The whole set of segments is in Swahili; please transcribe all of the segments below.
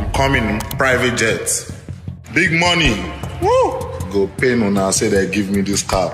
I'm coming, private jet. Big money. Woo! Go pay no now, say they give me this car.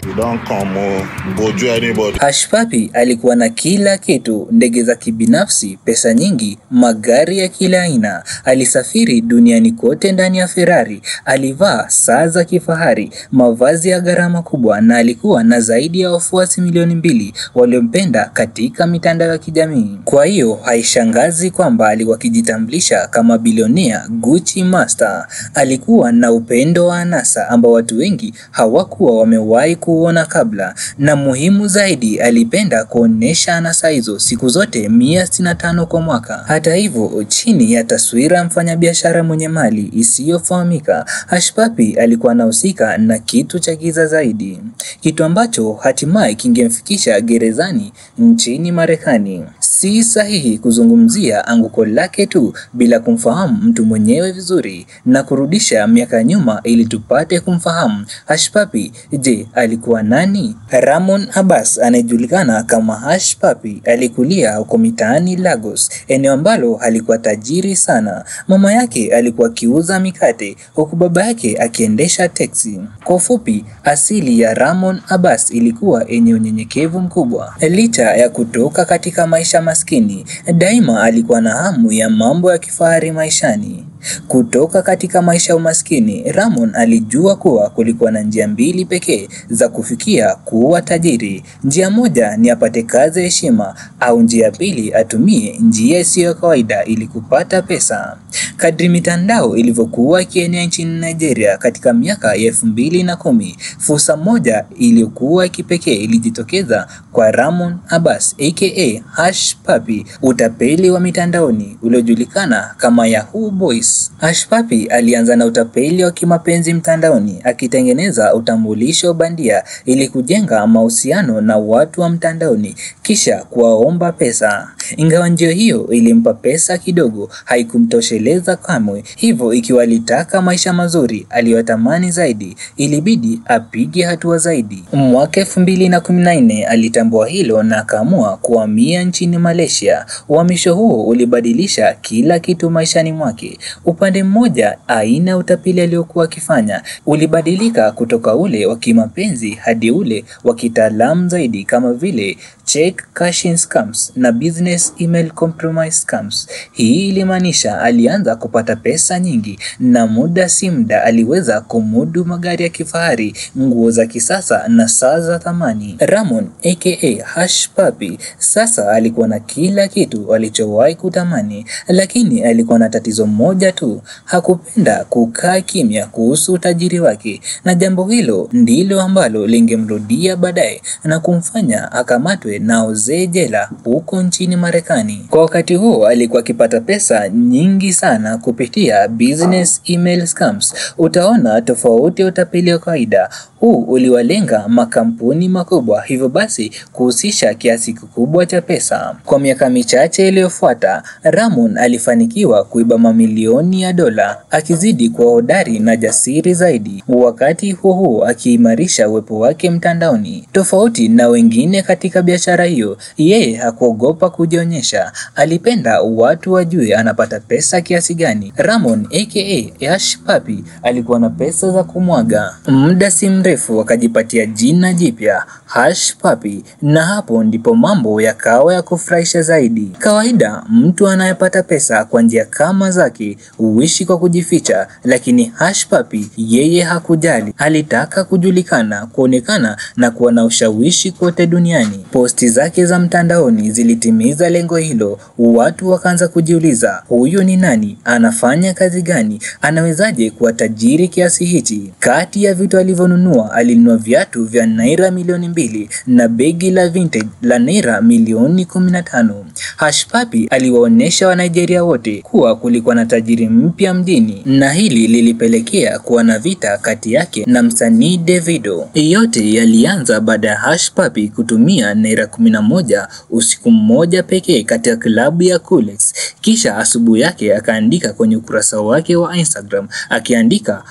You don't come or go to anybody. Hush Puppy alikuwa na kila kitu: ndege za kibinafsi, pesa nyingi, magari ya kila aina. Alisafiri duniani kote ndani ya Ferrari, alivaa saa za kifahari, mavazi ya gharama kubwa, na alikuwa na zaidi ya wafuasi milioni 2 waliompenda katika mitandao ya kijamii. Kwa hiyo haishangazi kwamba alikuwa akijitambulisha kama bilionea Gucci Master. Alikuwa na upendo wa anasa ambao watu wengi hawakuwa wamewahi kuona kabla, na muhimu zaidi, alipenda kuonesha anasa hizo siku zote 165 kwa mwaka. Hata hivyo, chini ya taswira mfanyabiashara mwenye mali isiyofahamika, Hush Puppy alikuwa anahusika na kitu cha giza zaidi, kitu ambacho hatimaye kingemfikisha gerezani nchini Marekani. Si sahihi kuzungumzia anguko lake tu bila kumfahamu mtu mwenyewe vizuri na kurudisha miaka nyuma ili tupate kumfahamu Hush Puppy. Je, alikuwa nani? Ramon Abbas, anayejulikana kama Hush Puppy, alikulia huko mitaani Lagos, eneo ambalo alikuwa tajiri sana. Mama yake alikuwa akiuza mikate huku baba yake akiendesha teksi. Kwa ufupi, asili ya Ramon Abbas ilikuwa yenye unyenyekevu mkubwa. Licha ya kutoka katika maisha maskini, daima alikuwa na hamu ya mambo ya kifahari maishani. Kutoka katika maisha ya umaskini, Ramon alijua kuwa kulikuwa na njia mbili pekee za kufikia kuwa tajiri. Njia moja ni apate kazi ya heshima, au njia pili atumie njia isiyo kawaida ili kupata pesa. Kadri mitandao ilivyokuwa ikienea nchini Nigeria katika miaka ya 2010, fursa moja iliyokuwa kipekee ilijitokeza kwa Ramon Abbas aka Hush Puppy, utapeli wa mitandaoni uliojulikana kama Yahoo Boys. Hush Puppy alianza na utapeli wa kimapenzi mtandaoni, akitengeneza utambulisho bandia ili kujenga mahusiano na watu wa mtandaoni kisha kuwaomba pesa. Ingawa njia hiyo ilimpa pesa kidogo, haikumtosheleza kamwe. Hivyo ikiwa alitaka maisha mazuri aliyotamani zaidi, ilibidi apige hatua zaidi. Mwaka 2014 alitambua hilo na akaamua kuhamia nchini Malaysia. Uhamisho huo ulibadilisha kila kitu maishani mwake. Upande mmoja, aina ya utapeli aliyokuwa akifanya ulibadilika kutoka ule wa kimapenzi hadi ule wa kitaalamu zaidi, kama vile check cashing scams na business email compromise scams. Hii ilimaanisha alianza kupata pesa nyingi, na muda si muda aliweza kumudu magari ya kifahari, nguo za kisasa na saa za thamani. Ramon aka Hush Puppy sasa alikuwa na kila kitu alichowahi kutamani, lakini alikuwa na tatizo moja tu: hakupenda kukaa kimya kuhusu utajiri wake, na jambo hilo ndilo ambalo lingemrudia baadaye na kumfanya akamatwe na ozee jela huko nchini Marekani. Kwa wakati huo alikuwa akipata pesa nyingi sana kupitia business email scams. Utaona tofauti ya utapeli wa kawaida. Huu uliwalenga makampuni makubwa, hivyo basi kuhusisha kiasi kikubwa cha pesa. Kwa miaka michache iliyofuata, Ramon alifanikiwa kuiba mamilioni ya dola, akizidi kuwa hodari na jasiri zaidi. Wakati huo akiimarisha uwepo wake mtandaoni. Tofauti na wengine katika biashara hiyo, yeye hakuogopa kujionyesha. Alipenda watu wajue anapata pesa kiasi gani. Ramon aka Hush Puppy alikuwa na pesa za kumwaga. Muda si mrefu akajipatia jina jipya, Hush Puppy, na hapo ndipo mambo yakawa ya kufurahisha zaidi. Kawaida mtu anayepata pesa kwa njia kama zake huishi kwa kujificha, lakini Hush Puppy yeye hakujali. Alitaka kujulikana, kuonekana na kuwa na ushawishi kote duniani. Posti zake za mtandaoni zilitimiza lengo hilo. Watu wakaanza kujiuliza, huyu ni nani? Anafanya kazi gani? Anawezaje kuwa tajiri kiasi hichi? Kati ya vitu alivyonunua, alinunua viatu vya naira milioni 2 na begi la vintage la naira milioni 15. Hush Puppy aliwaonesha wa Nigeria wote kuwa kulikuwa na tajiri mpya mjini, na hili lilipelekea kuwa na vita kati yake na msanii Davido. Yote yalianza baada ya Hush Puppy kutumia naira tarehe 11 usiku mmoja pekee katika klabu ya Kulex. Kisha asubuhi yake akaandika kwenye ukurasa wake wa Instagram akiandika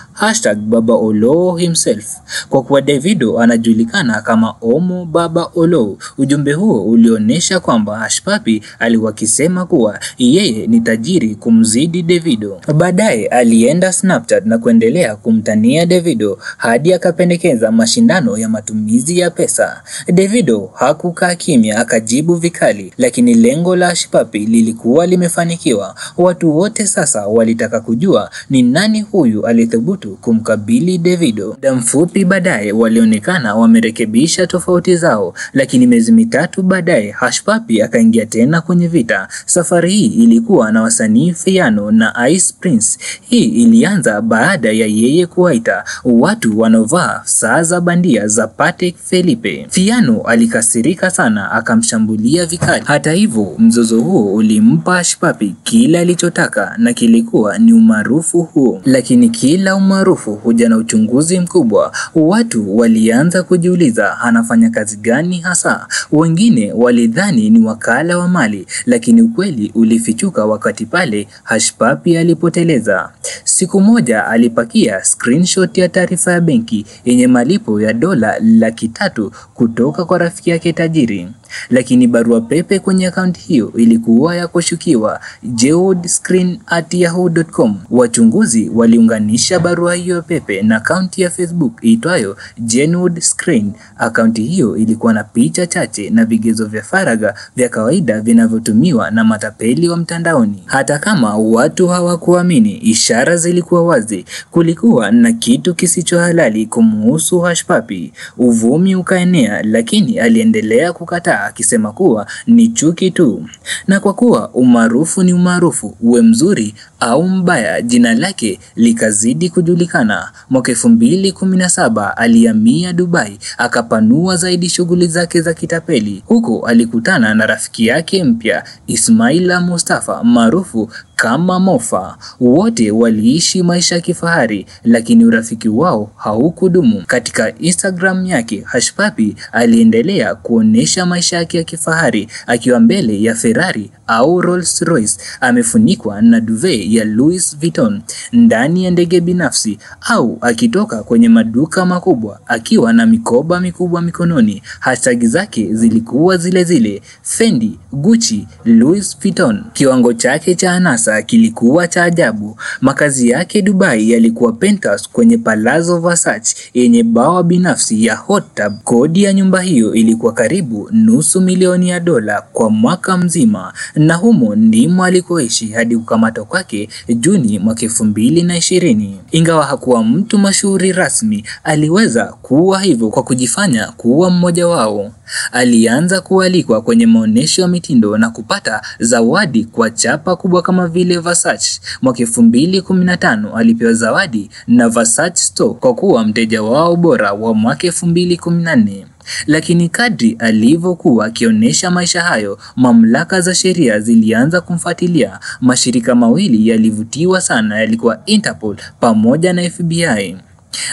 #Baba Olow himself. Kwa kuwa Davido anajulikana kama Omo Baba Olow, ujumbe huo ulionyesha kwamba Hush Puppy alikuwa akisema kuwa yeye ni tajiri kumzidi Davido. Baadaye alienda Snapchat na kuendelea kumtania Davido hadi akapendekeza mashindano ya matumizi ya pesa. Davido hakukaa kimya, akajibu vikali, lakini lengo la Hush Puppy lilikuwa limefanikiwa. Watu wote sasa walitaka kujua ni nani huyu alithubutu kumkabili Davido. Muda mfupi baadaye walionekana wamerekebisha tofauti zao, lakini miezi mitatu baadaye Hush Puppy akaingia tena kwenye vita. Safari hii ilikuwa na wasanii Phiano na Ice Prince. Hii ilianza baada ya yeye kuwaita watu wanaovaa saa za bandia za Patek Philippe. Phiano alikasirika sana, akamshambulia vikali. Hata hivyo, mzozo huo ulimpa Hush Puppy kila alichotaka na kilikuwa ni umaarufu huo. Lakini kila umaarufu huja na uchunguzi mkubwa. Watu walianza kujiuliza anafanya kazi gani hasa. Wengine walidhani ni wakala wa mali, lakini ukweli ulifichuka wakati pale Hush Puppy alipoteleza. Siku moja alipakia screenshot ya taarifa ya benki yenye malipo ya $300,000 kutoka kwa rafiki yake tajiri. Lakini barua pepe kwenye akaunti hiyo ilikuwa ya kushukiwa, jewoodscreen@yahoo.com. Wachunguzi waliunganisha barua hiyo pepe na akaunti ya Facebook iitwayo Jenwood Screen. Akaunti hiyo ilikuwa na picha chache na vigezo vya faragha vya kawaida vinavyotumiwa na matapeli wa mtandaoni. Hata kama watu hawakuamini, ishara zilikuwa wazi. Kulikuwa na kitu kisicho halali kumhusu Hush Puppy. Uvumi ukaenea, lakini aliendelea kukataa akisema kuwa ni chuki tu. Na kwa kuwa umaarufu ni umaarufu, uwe mzuri au mbaya, jina lake likazidi kujulikana. Mwaka 2017 alihamia Dubai, akapanua zaidi shughuli zake za kitapeli. Huko alikutana na rafiki yake mpya Ismaila Mustafa maarufu kama Mofa. Wote waliishi maisha ya kifahari, lakini urafiki wao haukudumu. Katika Instagram yake, Hush Puppy aliendelea kuonesha maisha yake ya kifahari akiwa mbele ya Ferrari au Rolls Royce, amefunikwa na duvet ya Louis Vuitton, ndani ya ndege binafsi, au akitoka kwenye maduka makubwa akiwa na mikoba mikubwa mikononi. Hashtag zake zilikuwa zile zile: Fendi, Gucci, Louis Vuitton. Kiwango chake cha anasa kilikuwa cha ajabu. Makazi yake Dubai yalikuwa penthouse kwenye Palazzo Versace yenye bawa binafsi ya hot tub. Kodi ya nyumba hiyo ilikuwa karibu $500,000 kwa mwaka mzima, na humo ndimo alikoishi hadi kukamatwa kwake Juni mwaka 2020. Ingawa hakuwa mtu mashuhuri rasmi, aliweza kuwa hivyo kwa kujifanya kuwa mmoja wao. Alianza kualikwa kwenye maonesho ya mitindo na kupata zawadi kwa chapa kubwa kama vile Versace. Mwaka 2015 alipewa zawadi na Versace Store kwa kuwa mteja wao bora wa mwaka 2014. Lakini kadri alivyokuwa akionyesha maisha hayo, mamlaka za sheria zilianza kumfuatilia. Mashirika mawili yalivutiwa sana, yalikuwa Interpol pamoja na FBI.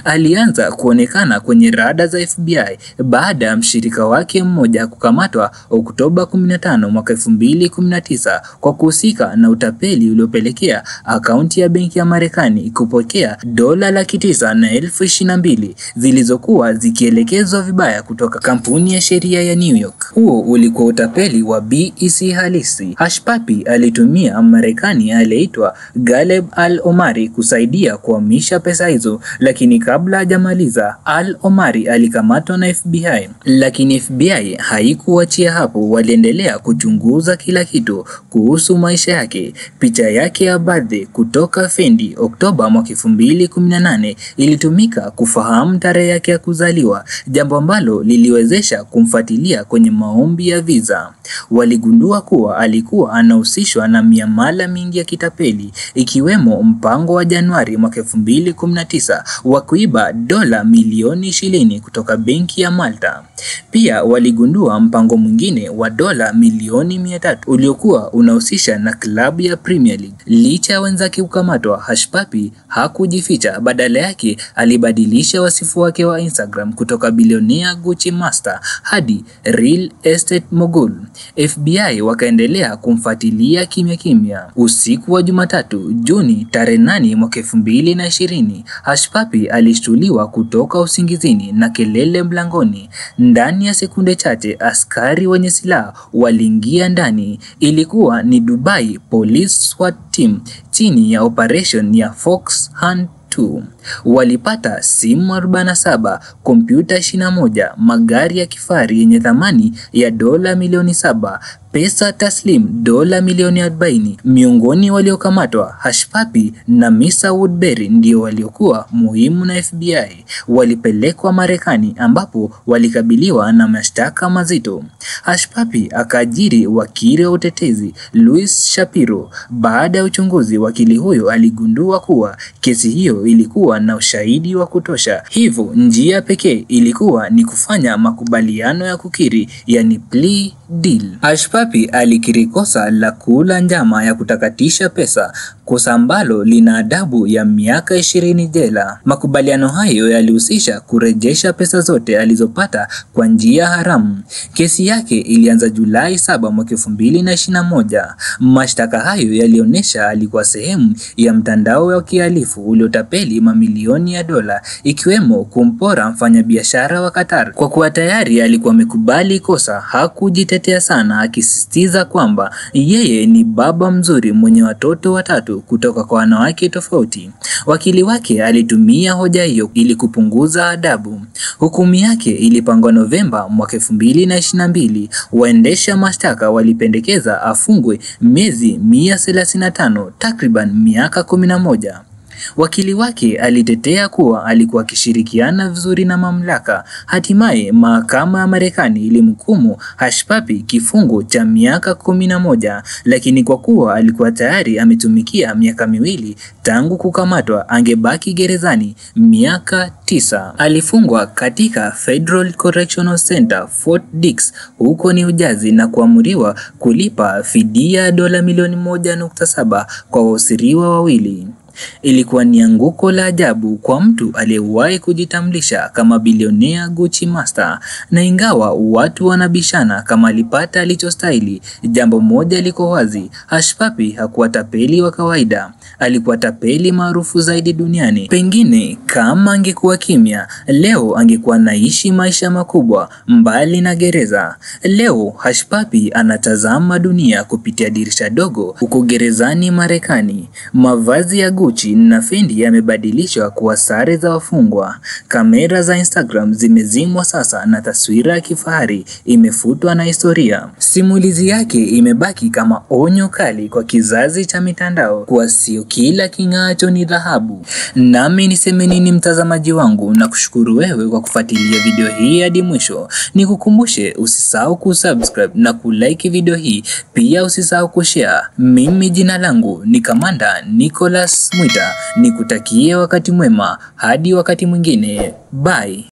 Alianza kuonekana kwenye rada za FBI baada ya mshirika wake mmoja kukamatwa Oktoba 15 mwaka 2019 kwa kuhusika na utapeli uliopelekea akaunti ya benki ya Marekani kupokea $922,000 zilizokuwa zikielekezwa vibaya kutoka kampuni ya sheria ya New York. Huo ulikuwa utapeli wa BEC halisi. Hush Puppy alitumia Marekani aliyeitwa Ghaleb Al-Omari kusaidia kuhamisha pesa hizo, lakini kabla hajamaliza, Al-Omari alikamatwa na FBI. Lakini FBI haikuachia hapo, waliendelea kuchunguza kila kitu kuhusu maisha yake. Picha yake ya birthday kutoka Fendi Oktoba mwaka 2018 ilitumika kufahamu tarehe yake ya kuzaliwa, jambo ambalo liliwezesha kumfuatilia kwenye maombi ya visa. Waligundua kuwa alikuwa anahusishwa na miamala mingi ya kitapeli, ikiwemo mpango wa Januari mwaka 2019 wa kwa kuiba dola milioni 20 kutoka benki ya Malta. Pia waligundua mpango mwingine wa dola milioni 300 uliokuwa unahusisha na klabu ya Premier League. Licha ya wenzake kukamatwa, Hush Puppy hakujificha, badala yake alibadilisha wasifu wake wa Instagram kutoka bilionea Gucci Master hadi real estate mogul. FBI wakaendelea kumfuatilia kimya kimya. Usiku wa Jumatatu, Juni tarehe 8 mwaka 2020, Hush Puppy alishtuliwa kutoka usingizini na kelele mlangoni. Ndani ya sekunde chache, askari wenye silaha waliingia ndani. Ilikuwa ni Dubai Police SWAT Team chini ya operation ya Fox Hunt 2. Walipata simu 47, kompyuta 21, magari ya kifahari yenye thamani ya dola milioni 7, pesa taslim dola milioni 40. Miongoni waliokamatwa, Hush Puppy na Misa Woodbury ndio waliokuwa muhimu na FBI. Walipelekwa Marekani ambapo walikabiliwa na mashtaka mazito. Hush Puppy akaajiri wakili wa utetezi Louis Shapiro. Baada ya uchunguzi, wakili huyo aligundua kuwa kesi hiyo ilikuwa na ushahidi wa kutosha. Hivyo njia pekee ilikuwa ni kufanya makubaliano ya kukiri, yani plea deal. Hush Puppy alikiri kosa la kula njama ya kutakatisha pesa, kosa ambalo lina adabu ya miaka 20 jela. Makubaliano hayo yalihusisha kurejesha pesa zote alizopata kwa njia haramu. Kesi yake ilianza Julai 7 mwaka 2021. Mashtaka hayo yalionyesha alikuwa sehemu ya mtandao wa kihalifu uliotapeli mamilioni ya dola, ikiwemo kumpora mfanyabiashara wa Qatar. Kwa kuwa tayari alikuwa amekubali kosa, hakujitetea sana, akisisitiza kwamba yeye ni baba mzuri mwenye watoto 3 kutoka kwa wanawake tofauti. Wakili wake alitumia hoja hiyo ili kupunguza adabu. Hukumu yake ilipangwa Novemba mwaka 2022. Waendesha mashtaka walipendekeza afungwe miezi 135, takriban miaka 11. Wakili wake alitetea kuwa alikuwa akishirikiana vizuri na mamlaka. Hatimaye mahakama ya Marekani ilimhukumu Hush Puppy kifungo cha miaka 11, lakini kwa kuwa alikuwa tayari ametumikia miaka 2 tangu kukamatwa, angebaki gerezani miaka 9. Alifungwa katika Federal Correctional Center Fort Dix huko New Jersey na kuamuriwa kulipa fidia dola milioni 1.7 kwa wahusiriwa wawili. Ilikuwa ni anguko la ajabu kwa mtu aliyewahi kujitambulisha kama bilionea Gucci Master, na ingawa watu wanabishana kama alipata alichostahili, jambo moja liko wazi: Hush Puppy hakuwa tapeli wa kawaida, alikuwa tapeli maarufu zaidi duniani. Pengine kama angekuwa kimya, leo angekuwa naishi maisha makubwa mbali na gereza. Leo Hush Puppy anatazama dunia kupitia dirisha dogo huko gerezani Marekani. Mavazi ya Gucci na Fendi yamebadilishwa kuwa sare za wafungwa. Kamera za Instagram zimezimwa sasa na taswira ya kifahari imefutwa na historia. Simulizi yake imebaki kama onyo kali kwa kizazi cha mitandao kuwa sio kila king'aacho ni dhahabu. Nami niseme nini mtazamaji wangu, na kushukuru wewe kwa kufuatilia video hii hadi mwisho. Nikukumbushe usisahau kusubscribe na kulike video hii, pia usisahau kushare. Mimi jina langu ni Kamanda Nicholas Mwita, nikutakie wakati mwema hadi wakati mwingine. Bye.